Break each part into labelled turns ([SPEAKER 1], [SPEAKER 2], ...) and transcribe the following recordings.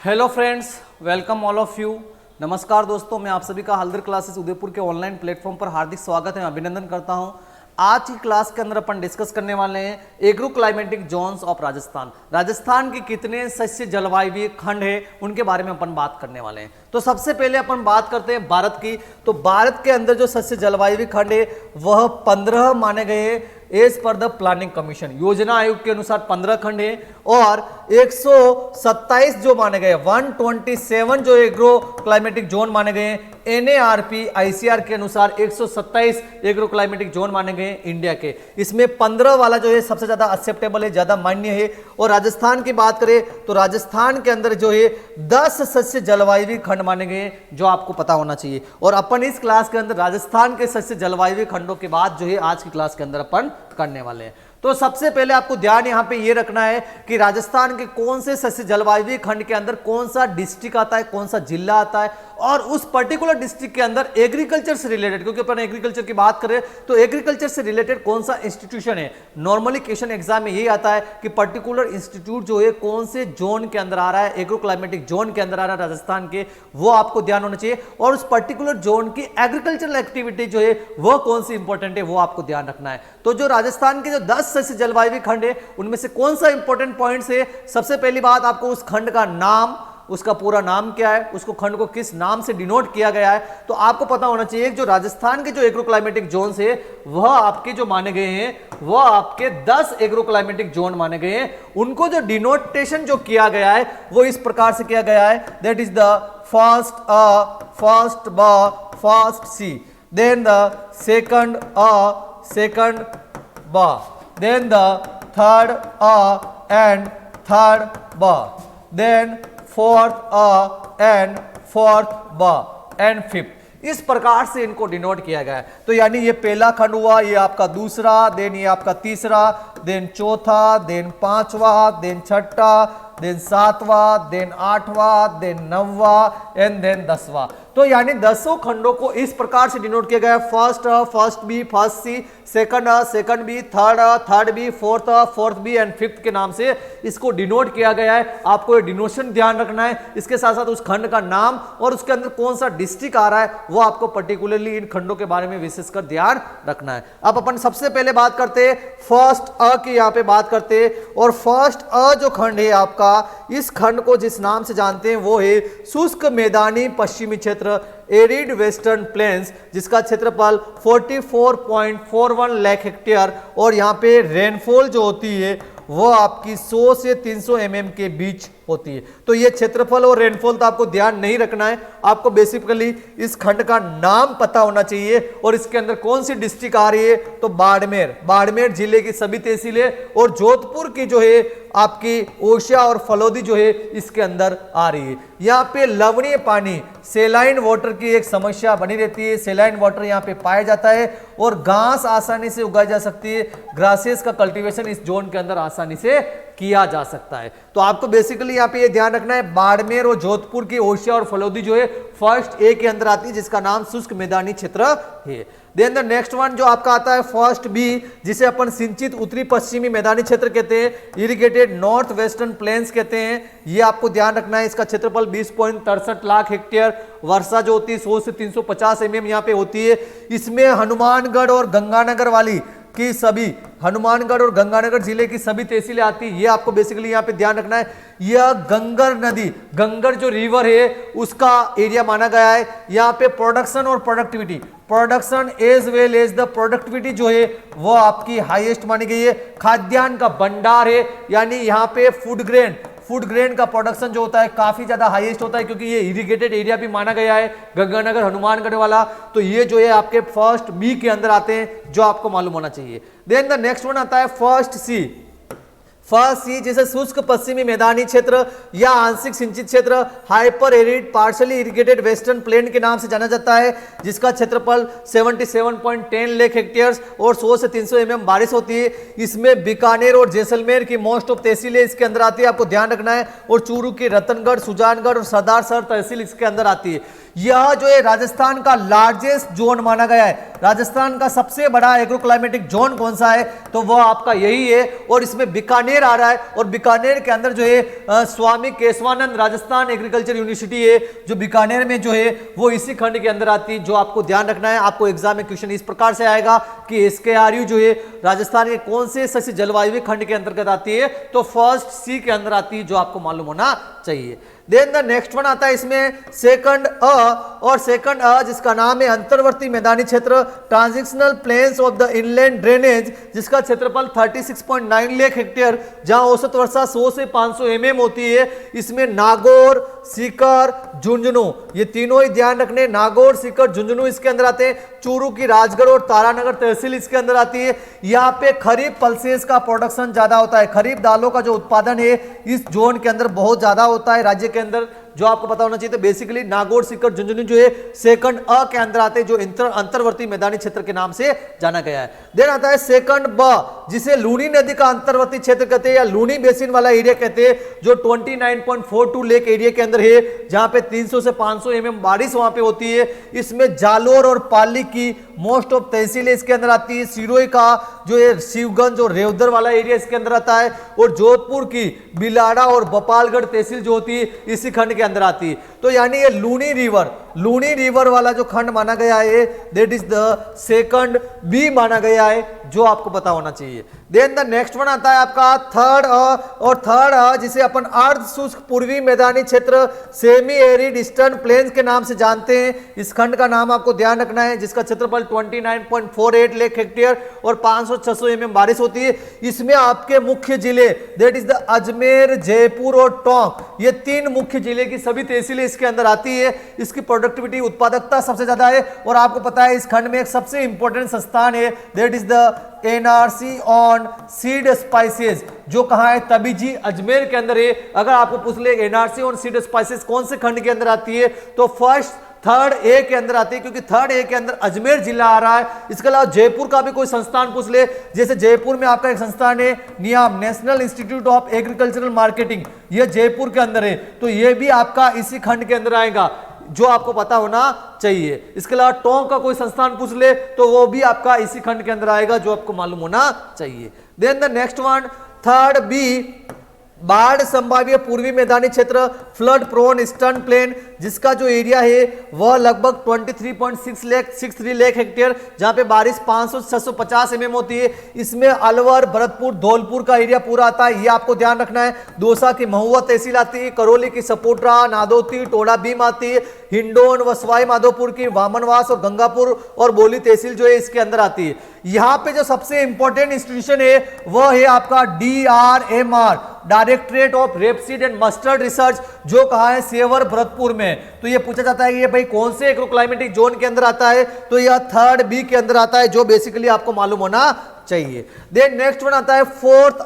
[SPEAKER 1] Hello friends, welcome all of you. नमस्कार दोस्तों, मैं आप सभी का हल्दर क्लासेस उदयपुर के ऑनलाइन प्लेटफॉर्म पर हार्दिक स्वागत है, अभिनंदन करता हूं। आज की क्लास के अंदर अपन डिस्कस करने वाले हैं agro climatic zones of Rajasthan. Rajasthan के कितने सस्य जलवायु खंड है उनके बारे में अपन बात करने वाले हैं। तो सबसे पहले अपन बात करते हैं भारत की। तो भारत के अंदर जो सस्य जलवायु खंड है वह 15 माने गए as per the planning commission. योजना आयोग के अनुसार 15 खंड है और 127 जो माने गए, 127 जो एग्रो क्लाइमेटिक जोन माने गए। NARP ICR के अनुसार 127 एग्रो क्लाइमेटिक जोन माने गए इंडिया के। इसमें 15 वाला जो है सबसे ज्यादा एक्सेप्टेबल है, ज्यादा मान्य है। और राजस्थान की बात करें तो राजस्थान के अंदर जो है 10 सस्य जलवायु खंड माने गए, जो आपको पता होना चाहिए। और अपन इस क्लास के अंदर राजस्थान के सस्य जलवायु खंडों के बाद जो है आज की क्लास के अंदर अपन करने वाले हैं। तो सबसे पहले आपको ध्यान यहां पे ये रखना है कि राजस्थान के कौन से सस्य जलवायु खंड के अंदर कौन सा डिस्ट्रिक्ट आता है, कौन सा जिला आता है, और उस पर्टिकुलर डिस्ट्रिक्ट के अंदर एग्रीकल्चर से रिलेटेड, क्योंकि अपन एग्रीकल्चर की बात करें तो एग्रीकल्चर से रिलेटेड कौन सा इंस्टीट्यूशन है। नॉर्मली क्वेश्चन एग्जाम में यही आता है कि पर्टिकुलर इंस्टीट्यूट जो है कौन से जोन के अंदर आ रहा है, एग्रो क्लाइमेटिक जोन के अंदर आ रहा है राजस्थान के, वो आपको ध्यान होना चाहिए। और उस पर्टिकुलर जोन की एग्रीकल्चरल एक्टिविटी जो है वह कौन सी इंपॉर्टेंट है वो आपको ध्यान रखना है। तो जो राजस्थान के जो 10 सस्य जलवायु खंड है उनमें से कौन सा इंपॉर्टेंट पॉइंट्स है। सबसे पहली बात, आपको उस खंड का नाम, उसका पूरा नाम क्या है, उसको खंड को किस नाम से डिनोट किया गया है, तो आपको पता होना चाहिए। जो राजस्थान के जो एग्रो क्लाइमेटिक जोन्स है वह आपके जो माने गए हैं वह आपके 10 एग्रो क्लाइमेटिक जोन माने गए हैं। उनको जो डिनोटेशन जो किया गया है वो इस प्रकार से किया गया है, that is the first first first C, then the second second ba, then the third and third ba, then fourth and fourth ba and fifth। इस प्रकार से इनको डिनोट किया गया है। तो यानी ये पहला खंड हुआ, ये आपका दूसरा, देन ये आपका तीसरा, देन चौथा, देन पांचवा, देन छठा, देन सातवां, देन आठवां, देन नौवां एंड देन 10वां। तो यानी 10 खंडों को इस प्रकार से डिनोट किया गया है। First B, first C, second B, third B, fourth B and fifth के नाम से इसको डिनोट किया गया है। आपको ये डिनोशन ध्यान रखना है। इसके साथ साथ उस खंड का नाम और उसके अंदर कौन सा डिस्ट्रिक्ट आ रहा है वो आपको पर्टिकुलरली इन खंडों के बारे में विशेषकर ध्यान रखना है। अब अपन सबसे पहले बात करते हैं फर्स्ट की, यहाँ पे बात करते हैं। और फर्स्ट जो खंड है आपका, इस खंड को जिस नाम से जानते हैं वो है शुष्क मैदानी पश्चिमी क्षेत्र, एरिड वेस्टर्न प्लेन्स, जिसका क्षेत्रफल 44.41 लाख हेक्टेयर। और यहाँ पे रेनफॉल जो होती है वो आपकी 100 से 300 mm के बीच होती है। तो ये क्षेत्रफल और रेनफॉल तो आपको ध्यान नहीं रखना है, आपको बेसिकली इस खंड का नाम पता होना चाहिए और इसके अंदर कौन सी डिस्ट्रिक्ट आ रही है। तो बाड़मेर जिले की सभी तहसीलें और जोधपुर की जो है आपकी ओरछा और फलोदी जो है इसके अंदर आ रही है। यहाँ पे लवणीय पानी, सेलाइन वाटर की एक समस्या बनी रहती है। सेलाइन वाटर यहाँ पे पाया जाता है और घास आसानी से उगाई जा सकती है। ग्रासेस का कल्टीवेशन इस जोन के अंदर आसानी से किया जा सकता है। तो आपको बेसिकली यहाँ पे ये ध्यान रखना है, बाड़मेर और जोधपुर की ओरछा और फलोदी जो है फर्स्ट ए के अंदर आती है, जिसका नाम शुष्क मैदानी क्षेत्र है। देन द नेक्स्ट वन जो आपका आता है फर्स्ट बी, जिसे अपन सिंचित उत्तरी पश्चिमी मैदानी क्षेत्र कहते हैं, इरिगेटेड नॉर्थ वेस्टर्न प्लेन्स कहते हैं। ये आपको ध्यान रखना है। इसका क्षेत्रफल 20.63 लाख हेक्टेयर, वर्षा जो होती है 100 से 350 mm यहाँ पे होती है। इसमें हनुमानगढ़ और गंगानगर वाली की सभी, हनुमानगढ़ और गंगानगर जिले की सभी तहसीलें आती है। ये आपको बेसिकली यहाँ पे ध्यान रखना है। यह गंगर नदी, गंगर जो रिवर है उसका एरिया माना गया है। यहाँ पे प्रोडक्शन और production as well as the productivity जो है वो आपकी हाईएस्ट मानी गई है। खाद्यान्न का भंडार है, यानी यहाँ पे फूड ग्रेन का प्रोडक्शन जो होता है काफी ज्यादा हाईएस्ट होता है, क्योंकि ये इरिगेटेड एरिया भी माना गया है गंगानगर हनुमानगढ़ वाला। तो ये जो है आपके फर्स्ट बी के अंदर आते हैं, जो आपको मालूम होना चाहिए। देन द नेक्स्ट वन आता है फर्स्ट सी, जिसे शुष्क पश्चिमी मैदानी क्षेत्र या आंशिक सिंचित क्षेत्र, hyper arid partially irrigated western plain के नाम से जाना जाता है, जिसका क्षेत्रफल 77.10 लाख हेक्टेयर्स और 100 से 300 mm बारिश होती है। इसमें बीकानेर और जैसलमेर की मोस्ट ऑफ तहसीलें इसके अंदर आती है, आपको ध्यान रखना है। और चूरू की रतनगढ़, सुजानगढ़ और सरदार सर तहसील इसके अंदर आती है। यह जो है राजस्थान का लार्जेस्ट जोन माना गया है। राजस्थान का सबसे बड़ा एग्रो क्लाइमेटिक जोन कौन सा है, तो वह आपका यही है, और इसमें बीकानेर आ रहा है, और बीकानेर के अंदर जो है स्वामी केशवानंद राजस्थान एग्रीकल्चर यूनिवर्सिटी है जो बीकानेर में जो है वो इसी खंड के अंदर आती है। जो आपको ध्यान रखना है, आपको एग्जाम में क्वेश्चन इस प्रकार से आएगा कि SKRU जो है राजस्थान के कौन से सस्य जलवायु खंड के अंतर्गत आती है, तो फर्स्ट सी के अंदर आती है, जो आपको मालूम होना चाहिए। देन द नेक्स्ट वन आता है इसमें सेकंड अ, और सेकंड अ जिसका नाम है अंतर्वर्ती मैदानी क्षेत्र, transitional plains of the inland drainage, जिसका क्षेत्रफल 36.9 लाख हेक्टेयर, जहां औसत वर्षा 100 से 500 mm होती है। इसमें नागौर, सीकर, झुंझुनू, ये तीनों ही ध्यान रखने, नागौर, सीकर, झुंझुनू इसके अंदर आते हैं। चूरू की राजगढ़ और तारानगर तहसील इसके अंदर आती है। यहाँ पे खरीफ पल्सेस का प्रोडक्शन ज्यादा होता है, खरीफ दालों का जो उत्पादन है इस जोन के अंदर बहुत ज्यादा होता है राज्य के अंदर, जो आपको पता होना चाहिए। तो बेसिकली नागौर, सीकर, झुंझुनू जो है सेकंड अ के अंदर आते हैं, जो अंतर्वर्ती मैदानी क्षेत्र के नाम से जाना गया है। देन आता है सेकंड ब, जिसे लूनी नदी का अंतर्वर्ती क्षेत्र कहते हैं या लूनी बेसिन वाला एरिया कहते हैं, जो 29.42 लाख एरिया के अंदर है, जहां पे 300 से 500 mm बारिश वहां पे होती है। इसमें जालोर और पाली की मोस्ट ऑफ तहसीलें इसके अंदर आती है। सिरोही का जो है शिवगंज और रेवदर वाला एरिया इसके अंदर आता है, और जोधपुर की बिलाड़ा और भोपालगढ़ तहसील जो होती है इसी खंड के अंदर आती है। तो यानी ये लूनी रिवर वाला जो खंड माना गया है that is the second B माना गया है, जो आपको पता होना चाहिए। देन द नेक्स्ट वन आता है आपका थर्ड अ, और थर्ड अ जिसे अपन अर्ध शुष्क पूर्वी मैदानी क्षेत्र सेमी एरिड ईस्टर्न प्लेन्स के नाम से जानते हैं। इस खंड का नाम आपको ध्यान रखना है, जिसका क्षेत्रफल 29.48 लाख हेक्टेयर और 500-600 mm बारिश होती है। इसमें आपके मुख्य जिले that is the Ajmer, Jaipur और टोंक, ये तीन मुख्य जिले की सभी तहसीलें इसके अंदर आती है। इसकी प्रोडक्टिविटी उत्पादकता सबसे ज्यादा है, और आपको पता है इस खंड में एक सबसे इंपॉर्टेंट संस्थान है that is the NRC on seed spices, जो कहां है, तबीजी अजमेर के अंदर है। अगर आपको पूछ ले NRC ऑन सीड स्पाइसेस कौन से खंड के अंदर आती है, तो फर्स्ट थर्ड ए के अंदर आती है, क्योंकि थर्ड ए के अंदर अजमेर जिला आ रहा है। इसके अलावा जयपुर का भी कोई संस्थान पूछ ले, जैसे जयपुर में आपका एक संस्थान है NIAM, National Institute of Agricultural Marketing, ये जयपुर के अंदर है, तो ये भी आपका इसी खंड के अंदर आएगा, जो आपको पता होना चाहिए। इसके अलावा टोंक का कोई संस्थान पूछ ले तो वो भी आपका इसी खंड के अंदर आएगा, जो आपको मालूम होना चाहिए। Then the next one third B, बाढ़ संभाव्य पूर्वी मैदानी क्षेत्र, फ्लड प्रोन ईस्टर्न प्लेन, जिसका जो एरिया है वह लगभग 23.63 लाख हेक्टेयर, जहां पे बारिश 500 से 650 mm होती है। इसमें अलवर, भरतपुर, धौलपुर का एरिया पूरा आता है, ये आपको ध्यान रखना है। दौसा की महुआ तहसील आती है, करौली की सपोटरा, नादौती, टोडा भीम आती है, हिंडोन व सवाई माधोपुर की वामनवास और गंगापुर और बोली तहसील जो है इसके अंदर आती है। यहां पे जो सबसे इंपॉर्टेंट इंस्टीट्यूशन है वह है आपका DRMR, directorate of rapeseed and mustard research, जो कहा है सेवर भरतपुर में। तो ये पूछा जाता है कि ये भाई कौन से एग्रोक्लाइमेटिक जोन के अंदर आता है, तो यह थर्ड बी के अंदर आता है, जो बेसिकली आपको मालूम होना चाहिए। देन नेक्स्ट वन आता है फोर्थ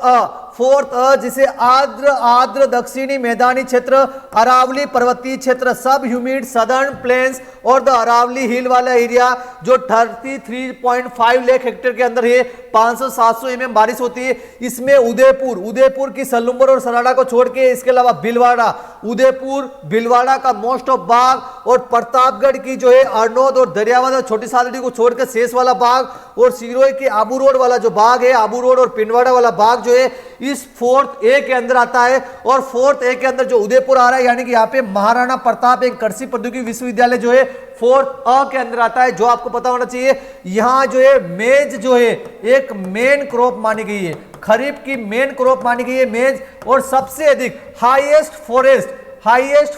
[SPEAKER 1] अ जिसे आर्द्र दक्षिणी मैदानी क्षेत्र, अरावली पर्वतीय क्षेत्र, सब ह्यूमिड सदर्न प्लेन्स और द अरावली हिल वाला एरिया, जो 33.5 लाख हेक्टेयर के अंदर है, 500-700 mm बारिश होती है। इसमें उदयपुर की सलुम्बर और सराड़ा को छोड़ के, इसके अलावा भीलवाड़ा का मोस्ट ऑफ बाग, और प्रतापगढ़ की जो है अरनोद और दरियावाद और छोटी सादड़ी को छोड़कर शेष वाला बाग, और सिरोही के आबू रोड वाला जो बाग है, आबू रोड और पिंडवाड़ा वाला बाग जो है इस फोर्थ ए के अंदर आता है। और फोर्थ ए के अंदर जो उदयपुर आ रहा है, यानी कि यहाँ पे महाराणा प्रताप एक कृषि प्रौद्योगिकी विश्वविद्यालय जो है फोर्थ अ के अंदर आता है, जो आपको पता होना चाहिए। यहां जो है मेज जो है एक मेन क्रॉप मानी गई है, खरीफ की मेन क्रॉप मानी गई है मेज। और सबसे अधिक हाईएस्ट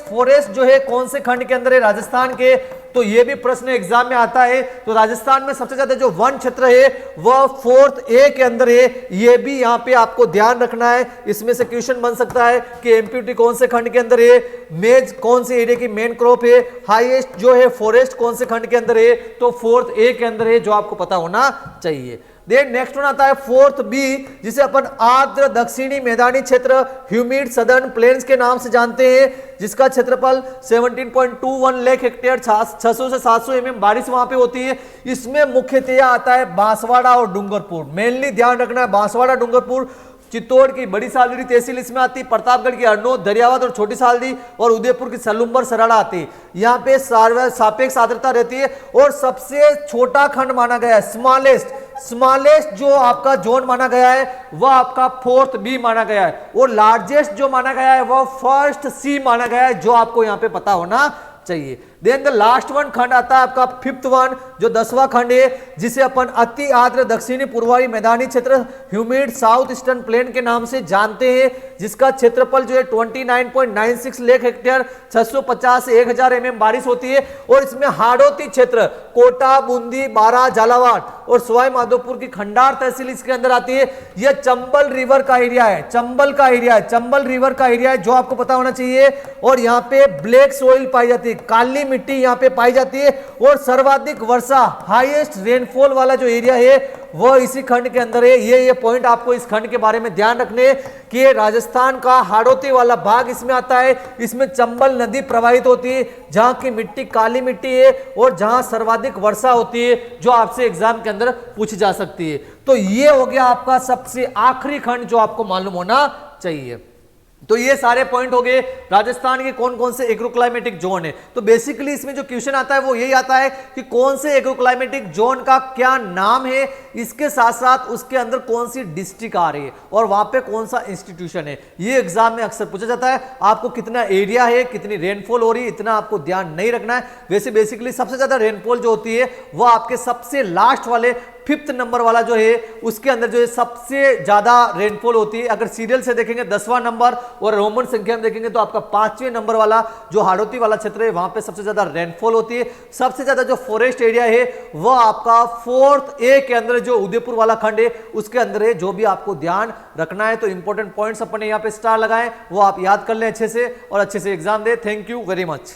[SPEAKER 1] फॉरेस्ट जो है कौन से खंड के अंदर है, राजस्थान के। तो ये भी प्रश्न एग्जाम में आता है। तो राजस्थान में सबसे ज्यादा जो वन क्षेत्र है वह फोर्थ ए के अंदर है, ये भी यहां पे आपको ध्यान रखना है। इसमें से क्वेश्चन बन सकता है कि एमपीटी कौन से खंड के अंदर है, मेज कौन से एरिया की मेन क्रॉप है, हाईएस्ट जो है फॉरेस्ट कौन से खंड के अंदर है, तो फोर्थ ए के अंदर है, जो आपको पता होना चाहिए। देन नेक्स्ट वन आता है फोर्थ बी, जिसे अपन आर्द्र दक्षिणी मैदानी क्षेत्र, ह्यूमिड सदर्न प्लेन्स के नाम से जानते हैं, जिसका क्षेत्रफल 17.21 लाख हेक्टेयर, 600 से 700 mm बारिश वहां पे होती है। इसमें मुख्यतया आता है बांसवाड़ा और डूंगरपुर, मेनली ध्यान रखना है बांसवाड़ा डूंगरपुर। चित्तौड़ की बड़ी सालरी तहसील इसमें आती, प्रतापगढ़ की हरनौत, दरियावत और छोटी सालरी और उदयपुर की सलुम्बर सराड़ा आती। यहाँ पे सापेक्ष आर्द्रता रहती है और सबसे छोटा खंड माना गया है स्मॉलेस्ट जो आपका जोन माना गया है वह आपका 4th बी माना गया है और लार्जेस्ट जो माना गया है वह 1st सी माना गया है, जो आपको यहाँ पे पता होना चाहिए। देन द लास्ट वन खंड आता है आपका 5th वन, जो 10वां खंड है, जिसे अपन अति आर्द्र दक्षिणी पूर्वी मैदानी क्षेत्र ह्यूमिड साउथ ईस्टर्न प्लेन के नाम से जानते हैं, जिसका क्षेत्रफल जो है 29.96 लाख हेक्टेयर, 650 से 1000 mm बारिश होती है और इसमें हाड़ौती क्षेत्र कोटा, बूंदी, बारा, झालावाड़ और सवाई माधोपुर की खंडार तहसील इसके अंदर आती है। यह चंबल रिवर का एरिया है, चंबल रिवर का एरिया है, जो आपको पता होना चाहिए। और यहाँ पे ब्लैक सोइल पाई जाती है, काली मिट्टी यहाँ पे पाई जाती है और सर्वाधिक वर्षा हाईएस्ट रेनफॉल वाला जो एरिया है वो इसी खंड के अंदर है। ये पॉइंट आपको इस खंड के बारे में ध्यान रखने कि राजस्थान का हाड़ौती वाला भाग इसमें आता है। इसमें चंबल नदी प्रवाहित होती है, जहां की मिट्टी काली मिट्टी है और जहां सर्वाधिक वर्षा होती है, जो आपसे एग्जाम के अंदर पूछी जा सकती है। तो ये हो गया आपका सबसे आखिरी खंड जो आपको मालूम होना चाहिए। तो ये सारे पॉइंट हो गए राजस्थान के कौन कौन से एग्रोक्लाइमेटिक जोन है। तो बेसिकली इसमें जो क्वेश्चन आता है वो यही आता है कि कौन से एग्रोक्लाइमेटिक जोन का क्या नाम है, इसके साथ साथ उसके अंदर कौन सी डिस्ट्रिक्ट आ रही है और वहां पे कौन सा इंस्टीट्यूशन है। ये एग्जाम में अक्सर पूछा जाता है। आपको कितना एरिया है, कितनी रेनफॉल हो रही है, इतना आपको ध्यान नहीं रखना है। वैसे बेसिकली सबसे ज्यादा रेनफॉल जो होती है वो आपके सबसे लास्ट वाले 5th नंबर वाला जो है उसके अंदर जो है सबसे ज्यादा रेनफॉल होती है। अगर सीरियल से देखेंगे 10वां नंबर और रोमन संख्या में देखेंगे तो आपका 5वें नंबर वाला जो हाड़ौती वाला क्षेत्र है वहां पे सबसे ज्यादा रेनफॉल होती है। सबसे ज्यादा जो फॉरेस्ट एरिया है वो आपका 4th ए के अंदर जो उदयपुर वाला खंड है उसके अंदर है, जो भी आपको ध्यान रखना है। तो इंपॉर्टेंट पॉइंट्स अपने यहाँ पे स्टार लगाएं, वो आप याद कर लें अच्छे से और अच्छे से exam they. Thank you very much.